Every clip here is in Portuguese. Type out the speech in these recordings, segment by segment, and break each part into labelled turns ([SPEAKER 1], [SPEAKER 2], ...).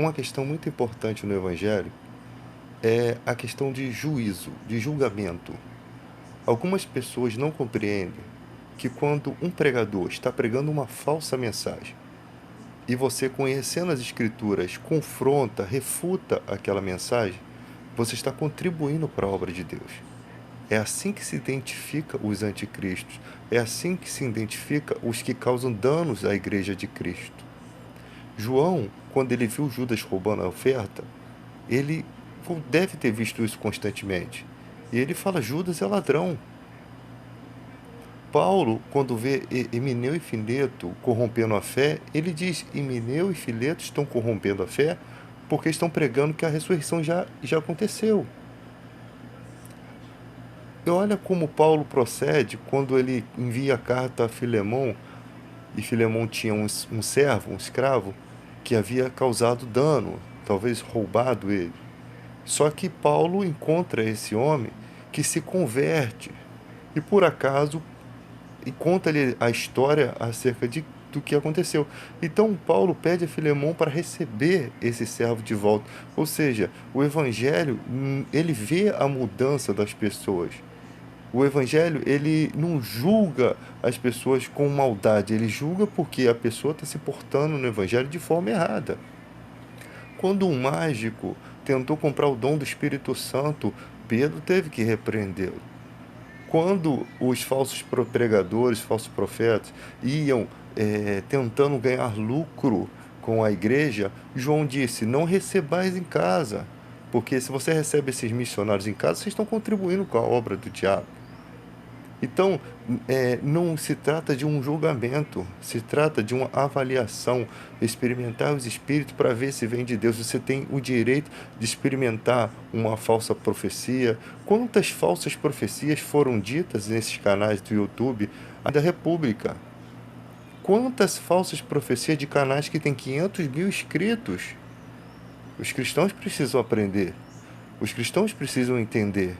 [SPEAKER 1] uma questão muito importante no Evangelho é a questão de juízo, de julgamento. Algumas pessoas não compreendem que quando um pregador está pregando uma falsa mensagem e você, conhecendo as Escrituras, confronta, refuta aquela mensagem, você está contribuindo para a obra de Deus. É assim que se identifica os anticristos. É assim que se identifica os que causam danos à igreja de Cristo. João, quando ele viu Judas roubando a oferta, ele deve ter visto isso constantemente. E ele fala: Judas é ladrão. Paulo, quando vê Emineu e Fileto corrompendo a fé, ele diz: Emineu e Fileto estão corrompendo a fé porque estão pregando que a ressurreição já aconteceu. E olha como Paulo procede quando ele envia a carta a Filemão, e Filemão tinha um servo, um escravo, que havia causado dano, talvez roubado ele. Só que Paulo encontra esse homem que se converte e, por acaso, conta-lhe a história acerca do que aconteceu. Então Paulo pede a Filemão para receber esse servo de volta. Ou seja, o Evangelho, ele vê a mudança das pessoas. O Evangelho, ele não julga as pessoas com maldade, ele julga porque a pessoa está se portando no Evangelho de forma errada. Quando um mágico tentou comprar o dom do Espírito Santo, Pedro teve que repreendê-lo. Quando os falsos pregadores, falsos profetas, iam tentando ganhar lucro com a igreja, João disse: não recebais em casa, porque se você recebe esses missionários em casa, vocês estão contribuindo com a obra do diabo. Então, não se trata de um julgamento, se trata de uma avaliação, experimentar os espíritos para ver se vem de Deus. Você tem o direito de experimentar uma falsa profecia. Quantas falsas profecias foram ditas nesses canais do YouTube da República? Quantas falsas profecias de canais que têm 500 mil inscritos? Os cristãos precisam aprender, os cristãos precisam entender.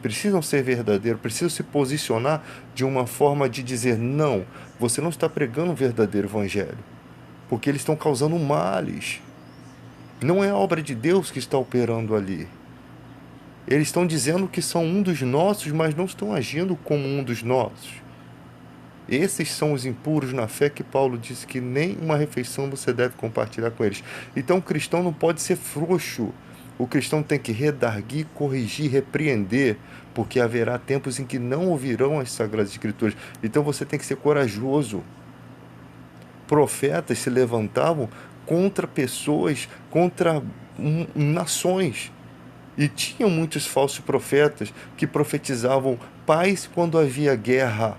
[SPEAKER 1] Precisam ser verdadeiros, precisam se posicionar de uma forma de dizer: não, você não está pregando o verdadeiro evangelho, porque eles estão causando males. Não é a obra de Deus que está operando ali. Eles estão dizendo que são um dos nossos, mas não estão agindo como um dos nossos. Esses são os impuros na fé que Paulo disse que nem uma refeição você deve compartilhar com eles. Então o cristão não pode ser frouxo. O cristão tem que redarguir, corrigir, repreender, porque haverá tempos em que não ouvirão as Sagradas Escrituras. Então você tem que ser corajoso. Profetas se levantavam contra pessoas, contra nações. E tinham muitos falsos profetas que profetizavam paz quando havia guerra,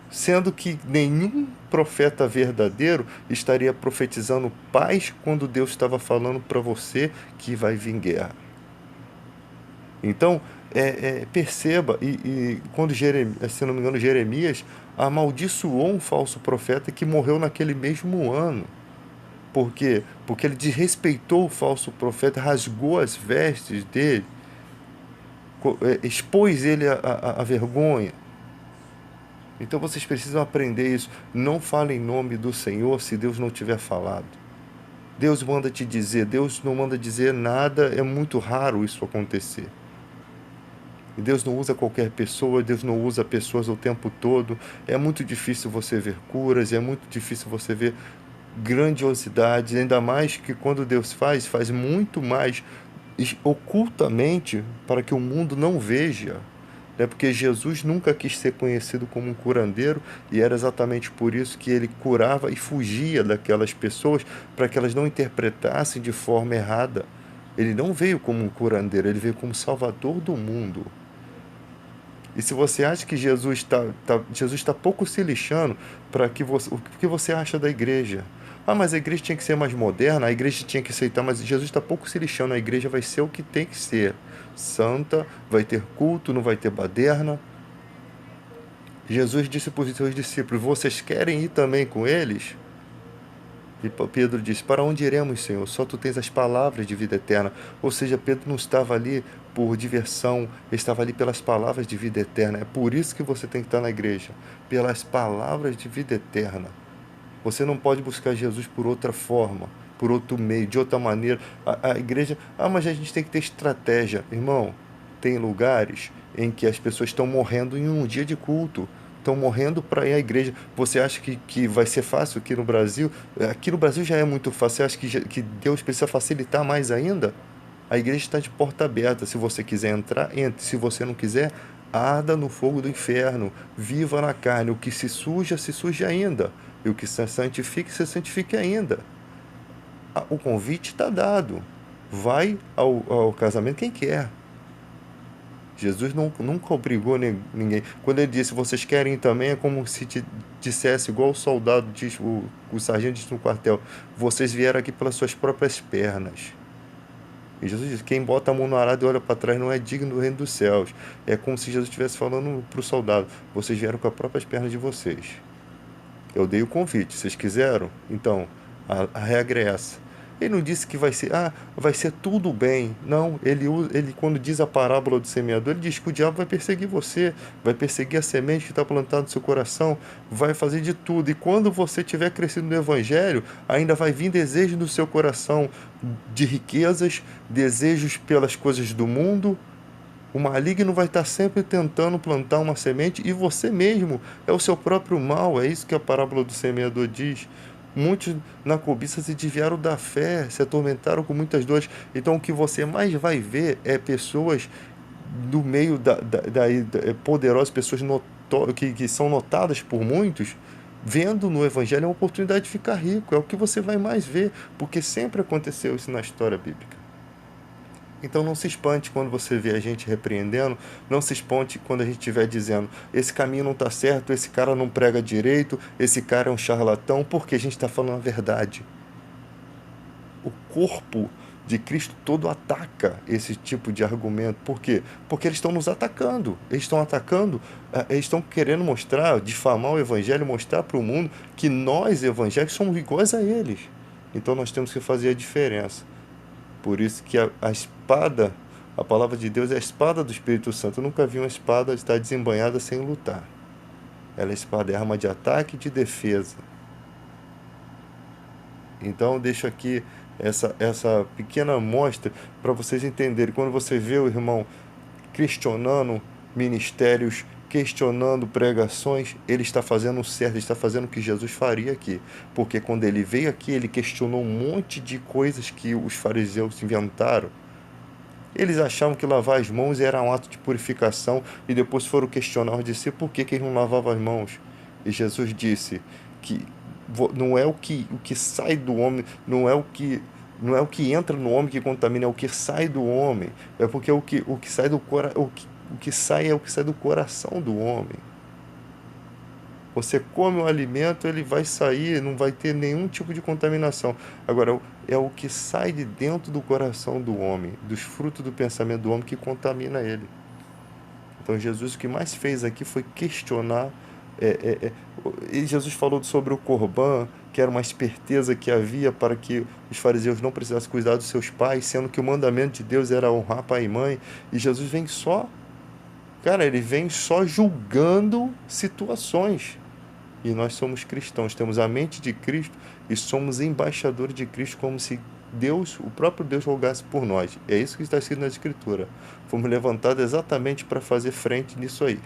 [SPEAKER 1] sendo que nenhum profeta verdadeiro estaria profetizando paz quando Deus estava falando para você que vai vir guerra. Então, perceba, e quando Jeremias, se não me engano, Jeremias amaldiçoou um falso profeta que morreu naquele mesmo ano. Por quê? Porque ele desrespeitou o falso profeta, rasgou as vestes dele, expôs ele à vergonha. Então vocês precisam aprender isso. Não fale em nome do Senhor se Deus não tiver falado. Deus manda te dizer, Deus não manda dizer nada, é muito raro isso acontecer. E Deus não usa qualquer pessoa, Deus não usa pessoas o tempo todo. É muito difícil você ver curas, é muito difícil você ver grandiosidades, ainda mais que quando Deus faz muito mais ocultamente para que o mundo não veja. Porque Jesus nunca quis ser conhecido como um curandeiro, e era exatamente por isso que ele curava e fugia daquelas pessoas, para que elas não interpretassem de forma errada. Ele não veio como um curandeiro, ele veio como salvador do mundo. E se você acha que Jesus está pouco se lixando para que você, o que você acha da igreja? Ah, mas a igreja tinha que ser mais moderna, a igreja tinha que aceitar, mas Jesus está pouco se lixando, a igreja vai ser o que tem que ser. Santa, vai ter culto, não vai ter baderna. Jesus disse para os seus discípulos: vocês querem ir também com eles? E Pedro disse: para onde iremos, Senhor? Só tu tens as palavras de vida eterna. Ou seja, Pedro não estava ali por diversão, ele estava ali pelas palavras de vida eterna. É por isso que você tem que estar na igreja, pelas palavras de vida eterna. Você não pode buscar Jesus por outra forma. por outro meio, de outra maneira. A igreja, mas a gente tem que ter estratégia. Irmão, tem lugares em que as pessoas estão morrendo em um dia de culto. Estão morrendo para ir à igreja. Você acha que vai ser fácil aqui no Brasil? Aqui no Brasil já é muito fácil. Você acha que Deus precisa facilitar mais ainda? A igreja está de porta aberta. Se você quiser entrar, entre. Se você não quiser, arda no fogo do inferno. Viva na carne. O que se suje ainda. E o que se santifique ainda. O convite está dado. Vai ao casamento quem quer. Jesus nunca obrigou ninguém. Quando ele disse, vocês querem ir também, é como se te dissesse, igual o soldado diz, o sargento diz no quartel, vocês vieram aqui pelas suas próprias pernas. E Jesus disse, quem bota a mão no arado e olha para trás não é digno do reino dos céus. É como se Jesus estivesse falando para o soldado, vocês vieram com as próprias pernas de vocês. Eu dei o convite, vocês quiseram? Então, a regra é essa. Ele não disse que vai ser tudo bem. Não, ele quando diz a parábola do semeador, ele diz que o diabo vai perseguir você, vai perseguir a semente que está plantada no seu coração, vai fazer de tudo. E quando você tiver crescido no evangelho, ainda vai vir desejo no seu coração de riquezas, desejos pelas coisas do mundo. O maligno vai estar sempre tentando plantar uma semente e você mesmo é o seu próprio mal. É isso que a parábola do semeador diz. Muitos na cobiça se desviaram da fé, se atormentaram com muitas dores. Então o que você mais vai ver é pessoas do meio poderosas, pessoas que são notadas por muitos, vendo no evangelho uma oportunidade de ficar rico. É o que você vai mais ver, porque sempre aconteceu isso na história bíblica. Então não se espante quando você vê a gente repreendendo, não se espante quando a gente estiver dizendo esse caminho não está certo, esse cara não prega direito, esse cara é um charlatão, porque a gente está falando a verdade. O corpo de Cristo todo ataca esse tipo de argumento. Por quê? Porque eles estão nos atacando. Eles estão atacando, eles estão querendo mostrar, difamar o evangelho, mostrar para o mundo que nós, evangélicos, somos iguais a eles. Então nós temos que fazer a diferença. Por isso que a espada, a palavra de Deus é a espada do Espírito Santo. Eu nunca vi uma espada estar desembanhada sem lutar. Ela é espada, é arma de ataque e de defesa. Então eu deixo aqui essa pequena amostra para vocês entenderem. Quando você vê o irmão questionando ministérios, questionando pregações, ele está fazendo o certo, ele está fazendo o que Jesus faria aqui. Porque quando ele veio aqui, ele questionou um monte de coisas que os fariseus inventaram. Eles achavam que lavar as mãos era um ato de purificação e depois foram questionar os discípulos por que eles não lavavam as mãos. E Jesus disse que não é o que sai do homem, não é o que entra no homem que contamina, é o que sai do homem. É porque o que sai do o que sai é o que sai do coração do homem. Você come o alimento, ele vai sair, não vai ter nenhum tipo de contaminação. Agora, é o que sai de dentro do coração do homem, dos frutos do pensamento do homem que contamina ele. Então, Jesus o que mais fez aqui foi questionar. E Jesus falou sobre o Corban, que era uma esperteza que havia para que os fariseus não precisassem cuidar dos seus pais, sendo que o mandamento de Deus era honrar pai e mãe. E Jesus vem só, cara, ele vem só julgando situações. E nós somos cristãos, temos a mente de Cristo e somos embaixadores de Cristo, como se Deus, o próprio Deus, rogasse por nós. É isso que está escrito na Escritura. Fomos levantados exatamente para fazer frente nisso aí.